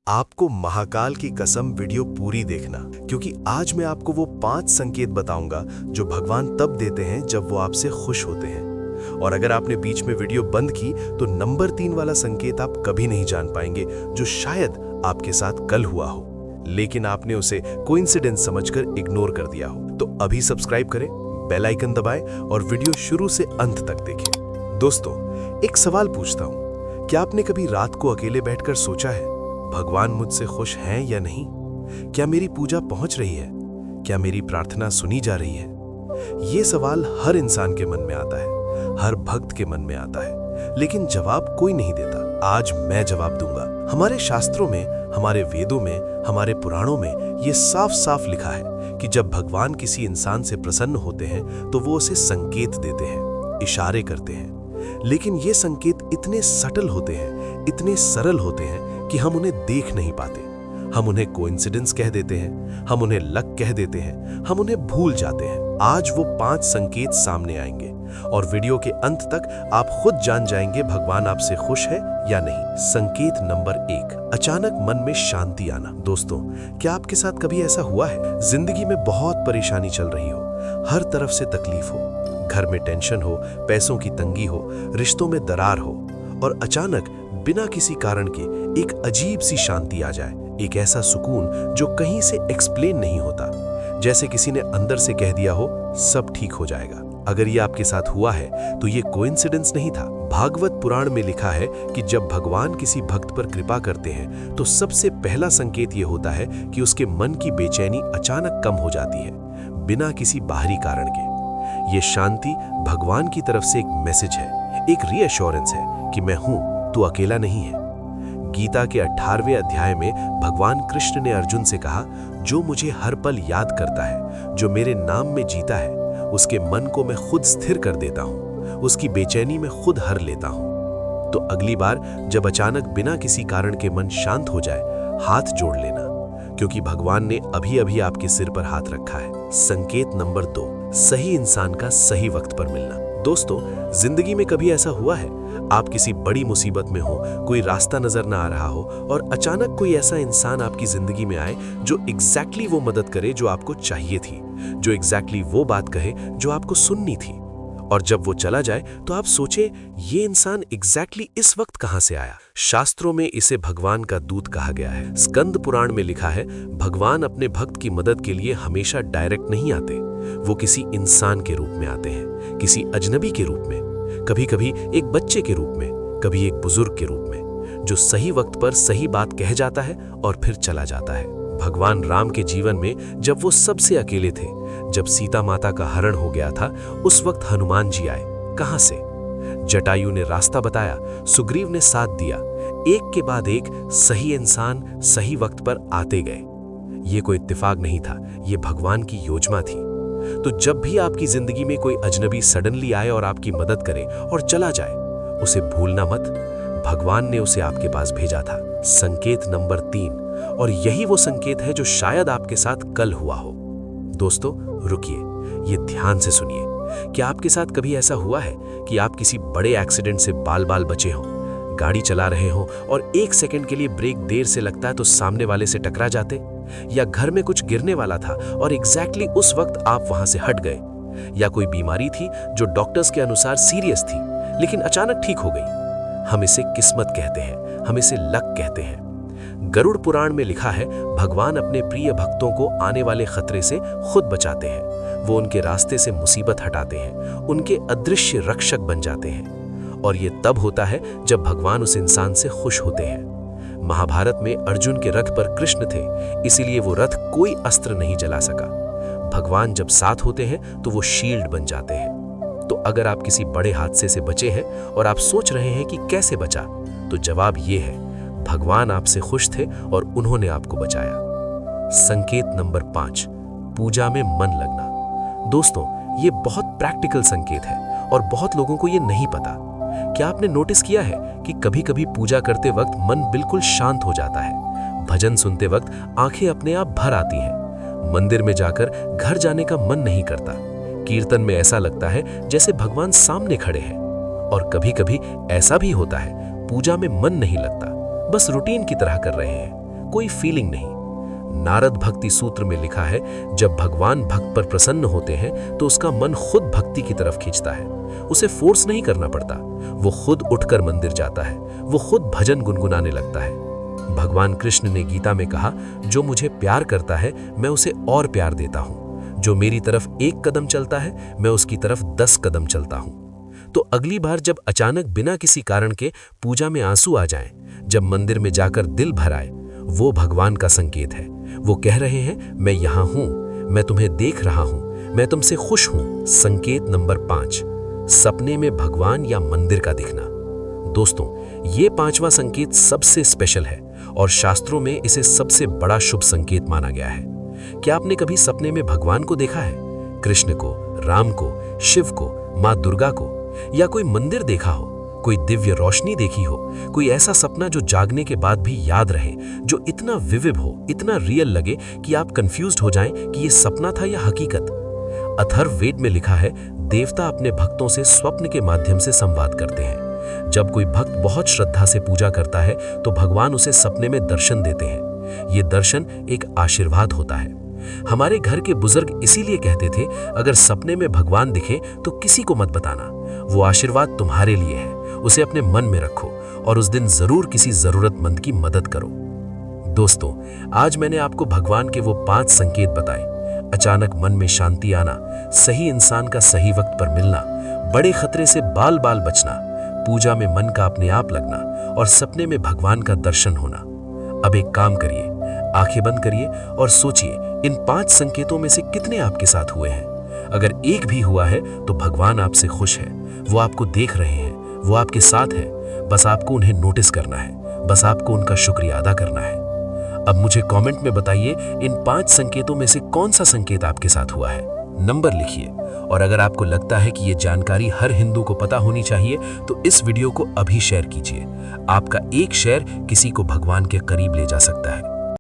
आपको महाकाल की कसम वीडियो पूरी देखना, क्योंकि आज मैं आपको वो 5 संकेत बताऊंगा जो भगवान तब देते हैं जब वो आपसे खुश होते हैं। और अगर आपने बीच में वीडियो बंद की तो नंबर 3 वाला संकेत आप कभी नहीं जान पाएंगे, जो शायद आपके साथ कल हुआ हो, लेकिन आपने उसे कोइंसिडेंस समझकर इग्नोर कर दिया हो। तो अभी सब्सक्राइब करें, बेल आइकन दबाएं और वीडियो शुरू से अंत तक देखें। दोस्तों, एक सवाल पूछता हूं, क्या आपने कभी रात को अकेले बैठकर सोचा है, भगवान मुझसे खुश हैं या नहीं? क्या मेरी पूजा पहुंच रही है? क्या मेरी प्रार्थना सुनी जा रही है? ये सवाल हर इंसान के मन में आता है, हर भक्त के मन में आता है, लेकिन जवाब कोई नहीं देता। आज मैं जवाब दूंगा। हमारे शास्त्रों में, हमारे वेदों में, हमारे पुराणों में ये साफ साफ लिखा है कि जब भगवान किसी इंसान से प्रसन्न होते हैं तो वो उसे संकेत देते हैं, इशारे करते हैं। लेकिन ये संकेत इतने सटल होते हैं, इतने सरल होते हैं कि हम उन्हें देख नहीं पाते। हम उन्हें कोइंसिडेंस कह देते हैं, हम उन्हें लक कह देते हैं, हम उन्हें भूल जाते हैं। आज वो 5 संकेत सामने आएंगे और वीडियो के अंत तक आप खुद जान जाएंगे भगवान आपसे खुश है या नहीं। संकेत नंबर 1, अचानक मन में शांति आना। दोस्तों, क्या आपके साथ कभी ऐसा हुआ है? जिंदगी में बहुत परेशानी चल रही हो, हर तरफ से तकलीफ हो, घर में टेंशन हो, पैसों की तंगी हो, रिश्तों में दरार हो, और अचानक बिना किसी कारण के एक अजीब सी शांति आ जाए, एक ऐसा सुकून जो कहीं से एक्सप्लेन नहीं होता, जैसे किसी ने अंदर से कह दिया हो सब ठीक हो जाएगा। अगर ये आपके साथ हुआ है तो ये कोइंसिडेंस नहीं था। भागवत पुराण में लिखा है कि जब भगवान किसी भक्त पर कृपा करते हैं तो सबसे पहला संकेत ये होता है कि उसके मन की बेचैनी अचानक कम हो जाती है, बिना किसी बाहरी कारण के। ये शांति भगवान की तरफ से एक मैसेज है, एक रीअश्योरेंस है कि मैं हूं, तू अकेला नहीं है। गीता के 18वें अध्याय में भगवान कृष्ण ने अर्जुन से कहा, जो मुझे हर पल याद करता है, जो मेरे नाम में जीता है, उसके मन को मैं खुद स्थिर कर देता हूं, उसकी बेचैनी में खुद हर लेता हूं। तो अगली बार जब अचानक बिना किसी कारण के मन शांत हो जाए, हाथ जोड़ लेना, क्योंकि भगवान ने अभी अभी आपके सिर पर हाथ रखा है। संकेत नंबर 2, सही इंसान का सही वक्त पर मिलना। दोस्तों, जिंदगी में कभी ऐसा हुआ है, आप किसी बड़ी मुसीबत में हो, कोई रास्ता नजर ना आ रहा हो और अचानक कोई ऐसा इंसान आपकी जिंदगी में आए जो एग्जैक्टली वो मदद करे जो आपको चाहिए थी, जो एग्जैक्टली वो बात कहे जो आपको सुननी थी, और जब वो चला जाए तो आप सोचे ये इंसान एग्जैक्टली इस वक्त कहां से आया? शास्त्रों में इसे भगवान का दूत कहा गया है। स्कंद पुराण में लिखा है, भगवान अपने भक्त की मदद के लिए हमेशा डायरेक्ट नहीं आते, वो किसी इंसान के रूप में आते हैं, किसी अजनबी के रूप में, कभी कभी एक बच्चे के रूप में, कभी एक बुजुर्ग के रूप में, जो सही वक्त पर सही बात कह जाता है और फिर चला जाता है। भगवान राम के जीवन में जब वो सबसे अकेले थे, जब सीता माता का हरण हो गया था, उस वक्त हनुमान जी आए। कहां से? जटायु ने रास्ता बताया, सुग्रीव ने साथ दिया, एक के बाद एक सही इंसान सही वक्त पर आते गए। ये कोई इत्तेफाक नहीं था, ये भगवान की योजना थी। तो जब भी आपकी जिंदगी में कोई अजनबी सडनली आए और आपकी मदद करे और चला जाए, उसे भूलना मत, भगवान ने उसे आपके पास भेजा था। संकेत नंबर 3, और यही वो संकेत है जो शायद आपके साथ कल हुआ हो। दोस्तों, रुकिए, ये ध्यान से सुनिए। क्या आपके साथ कभी ऐसा हुआ है कि आप किसी बड़े एक्सीडेंट से बाल बाल बचे हों, गाड़ी चला रहे हो और 1 सेकंड के लिए ब्रेक देर से लगता है तो सामने वाले से टकरा जाते, या घर में कुछ गिरने वाला था और एग्जैक्टली उस वक्त आप वहां से हट गए, या कोई बीमारी थी जो डॉक्टर्स के अनुसार सीरियस थी लेकिन अचानक ठीक हो गई? हम इसे किस्मत कहते हैं, हम इसे लक कहते हैं। गरुड़ पुराण में लिखा है, भगवान अपने प्रिय भक्तों को आने वाले खतरे से खुद बचाते हैं, वो उनके रास्ते से मुसीबत हटाते हैं, उनके अदृश्य रक्षक बन जाते हैं। और ये तब होता है जब भगवान उस इंसान से खुश होते हैं। महाभारत में अर्जुन के रथ पर कृष्ण थे, इसीलिए वो रथ कोई अस्त्र नहीं जला सका। भगवान जब साथ होते हैं तो वो शील्ड बन जाते हैं। तो अगर आप किसी बड़े हादसे से बचे हैं और आप सोच रहे हैं कि कैसे बचा, तो जवाब ये है, भगवान आपसे खुश थे और उन्होंने आपको बचाया। संकेत नंबर 5, पूजा में मन लगना। दोस्तों, ये बहुत प्रैक्टिकल संकेत है और बहुत लोगों को ये नहीं पता। क्या आपने नोटिस किया है कि कभी कभी पूजा करते वक्त मन बिल्कुल शांत हो जाता है, भजन सुनते वक्त आंखें अपने आप भर आती हैं, मंदिर में जाकर घर जाने का मन नहीं करता, कीर्तन में ऐसा लगता है जैसे भगवान सामने खड़े हैं, और कभी कभी ऐसा भी होता है पूजा में मन नहीं लगता, बस रूटीन की तरह कर रहे हैं, कोई फीलिंग नहीं। नारद भक्ति सूत्र में लिखा है, जब भगवान भक्त पर प्रसन्न होते हैं तो उसका मन खुद भक्ति की तरफ खींचता है। उसे फोर्स नहीं करना पड़ता, वो खुद उठकर मंदिर जाता है, वो खुद भजन गुनगुनाने लगता है। भगवान कृष्ण ने गीता में कहा, जो मुझे प्यार करता है मैं उसे और प्यार देता हूं। जो मेरी तरफ 1 कदम चलता है मैं उसकी तरफ 10 कदम चलता हूं। तो अगली बार जब अचानक बिना किसी कारण के पूजा में आंसू आ जाएं, जब मंदिर में जाकर दिल भर आए, वो भगवान का संकेत है। वो कह रहे हैं, मैं यहां हूं, मैं तुम्हें देख रहा हूं, मैं तुमसे खुश हूं। संकेत नंबर 5, सपने में भगवान या मंदिर का दिखना। दोस्तों, ये 5वां संकेत सबसे स्पेशल है और शास्त्रों में इसे सबसे बड़ा शुभ संकेत माना गया है। क्या आपने कभी सपने में भगवान को देखा है? कृष्ण को, राम को, शिव को, माँ दुर्गा को, या कोई मंदिर देखा हो, कोई दिव्य रोशनी देखी हो, कोई ऐसा सपना जो जागने के बाद भी याद रहे, जो इतना विविड हो, इतना रियल लगे कि आप कंफ्यूज्ड हो जाएं कि ये सपना था या हकीकत। अथर्ववेद में लिखा है, देवता अपने भक्तों से स्वप्न के माध्यम से संवाद करते हैं। जब कोई भक्त बहुत श्रद्धा से पूजा करता है तो भगवान उसे सपने में दर्शन देते हैं। ये दर्शन एक आशीर्वाद होता है। हमारे घर के बुजुर्ग इसीलिए कहते थे, अगर सपने में भगवान दिखे तो किसी को मत बताना, वो आशीर्वाद तुम्हारे लिए है, उसे अपने मन में रखो और उस दिन जरूर किसी जरूरतमंद की मदद करो। दोस्तों, आज मैंने आपको भगवान के वो 5 संकेत बताए। अचानक मन में शांति आना, सही इंसान का सही वक्त पर मिलना, बड़े खतरे से बाल बाल बचना, पूजा में मन का अपने आप लगना और सपने में भगवान का दर्शन होना। अब एक काम करिए, आंखें बंद करिए और सोचिए, इन 5 संकेतों में से कितने आपके साथ हुए हैं? अगर एक भी हुआ है तो भगवान आपसे खुश है, वो आपको देख रहे हैं, वो आपके साथ है। बस आपको उन्हें नोटिस करना है, बस आपको उनका शुक्रिया अदा करना है। अब मुझे कमेंट में बताइए, इन 5 संकेतों में से कौन सा संकेत आपके साथ हुआ है? नंबर लिखिए। और अगर आपको लगता है कि ये जानकारी हर हिंदू को पता होनी चाहिए तो इस वीडियो को अभी शेयर कीजिए। आपका एक शेयर किसी को भगवान के करीब ले जा सकता है।